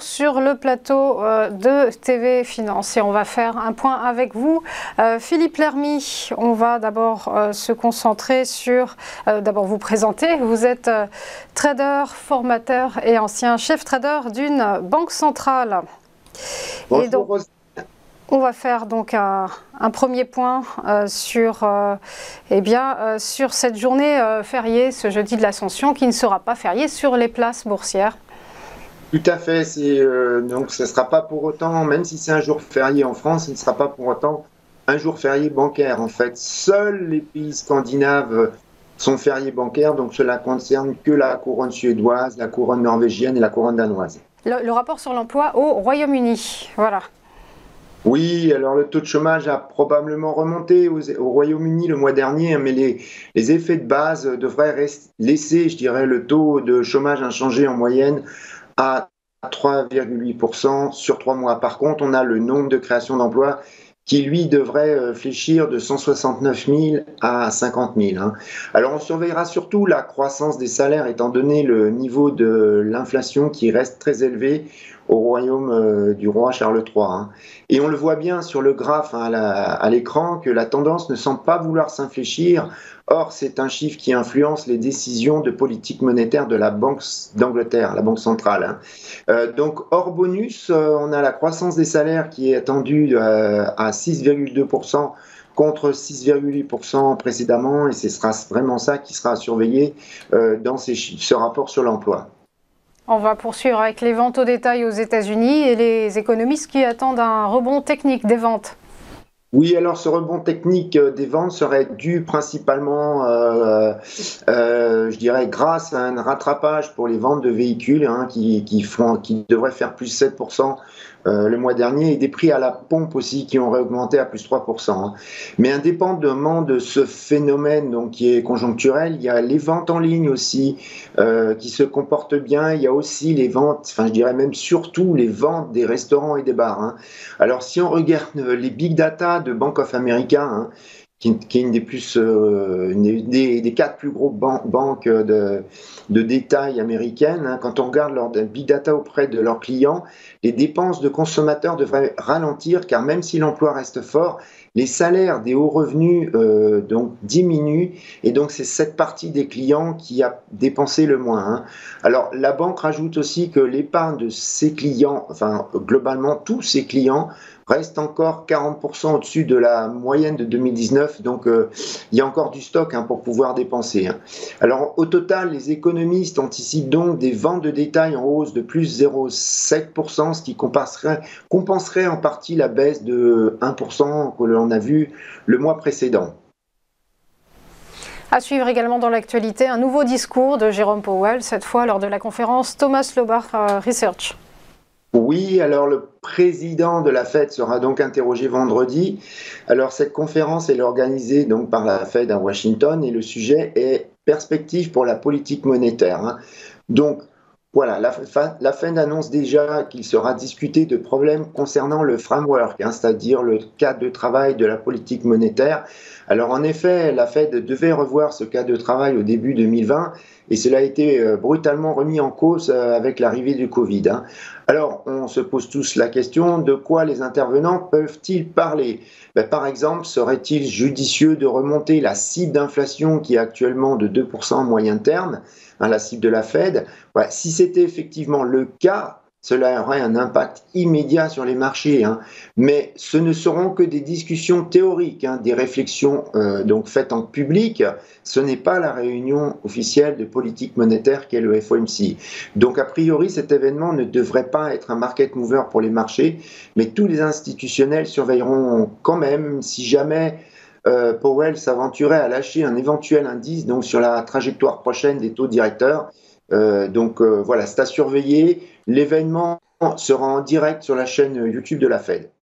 retour sur le plateau de TV Finance et on va faire un point avec vous. Philippe Lermy, on va d'abord se concentrer sur, d'abord vous présenter. Vous êtes trader, formateur et ancien chef trader d'une banque centrale. Bonjour, et donc, on va faire donc un premier point sur cette journée fériée, ce jeudi de l'Ascension, qui ne sera pas férié sur les places boursières. Tout à fait. Donc, ce ne sera pas pour autant, même si c'est un jour férié en France, ce ne sera pas pour autant un jour férié bancaire. En fait, seuls les pays scandinaves sont fériés bancaires, donc cela concerne que la couronne suédoise, la couronne norvégienne et la couronne danoise. Le rapport sur l'emploi au Royaume-Uni, voilà. Oui, alors le taux de chômage a probablement remonté au Royaume-Uni le mois dernier, mais les effets de base devraient laisser, je dirais, le taux de chômage inchangé en moyenne à 3,8% sur 3 mois. Par contre, on a le nombre de créations d'emplois qui, lui, devrait fléchir de 169 000 à 50 000. Alors, on surveillera surtout la croissance des salaires, étant donné le niveau de l'inflation qui reste très élevé au royaume du roi Charles III. Et on le voit bien sur le graphe à l'écran que la tendance ne semble pas vouloir s'infléchir. Or, c'est un chiffre qui influence les décisions de politique monétaire de la Banque d'Angleterre, la Banque centrale. Donc, hors bonus, on a la croissance des salaires qui est attendue à 6,2% contre 6,8% précédemment, et ce sera vraiment ça qui sera surveillé dans ce rapport sur l'emploi. On va poursuivre avec les ventes au détail aux États-Unis et les économistes qui attendent un rebond technique des ventes. Oui, alors ce rebond technique des ventes serait dû principalement, je dirais, grâce à un rattrapage pour les ventes de véhicules qui devraient faire plus 7% le mois dernier, et des prix à la pompe aussi qui auraient augmenté à plus 3%. Mais indépendamment de ce phénomène donc, qui est conjoncturel, il y a les ventes en ligne aussi qui se comportent bien. Il y a aussi les ventes, enfin je dirais même surtout les ventes des restaurants et des bars. Alors si on regarde les big data de Bank of America, qui est une des 4 plus grosses banques de détail américaines, quand on regarde leur big data auprès de leurs clients, les dépenses de consommateurs devraient ralentir, car même si l'emploi reste fort, les salaires des hauts revenus donc diminuent, et donc c'est cette partie des clients qui a dépensé le moins. Alors la banque rajoute aussi que l'épargne de ses clients, enfin globalement tous ses clients, reste encore 40% au-dessus de la moyenne de 2019, donc il y a encore du stock pour pouvoir dépenser. Alors au total, les économistes anticipent donc des ventes de détail en hausse de plus 0,7%, ce qui compenserait en partie la baisse de 1% que l'on a vu le mois précédent. À suivre également dans l'actualité, un nouveau discours de Jérôme Powell, cette fois lors de la conférence Thomas Lombard Research. Oui, alors le président de la Fed sera donc interrogé vendredi. Alors cette conférence est organisée donc par la Fed à Washington et le sujet est perspective pour la politique monétaire. Donc voilà, la Fed annonce déjà qu'il sera discuté de problèmes concernant le framework, c'est-à-dire le cadre de travail de la politique monétaire. Alors en effet, la Fed devait revoir ce cadre de travail au début 2020 et cela a été brutalement remis en cause avec l'arrivée du Covid. Alors on se pose tous la question, de quoi les intervenants peuvent-ils parler ? Par exemple, serait-il judicieux de remonter la cible d'inflation qui est actuellement de 2% moyen terme, la cible de la Fed ? Si c'était effectivement le cas, cela aurait un impact immédiat sur les marchés. Mais ce ne seront que des discussions théoriques, des réflexions donc faites en public. Ce n'est pas la réunion officielle de politique monétaire qu'est le FOMC. Donc a priori, cet événement ne devrait pas être un market mover pour les marchés, mais tous les institutionnels surveilleront quand même si jamais Powell s'aventurait à lâcher un éventuel indice donc sur la trajectoire prochaine des taux directeurs. Voilà, c'est à surveiller. L'événement sera en direct sur la chaîne YouTube de la Fed.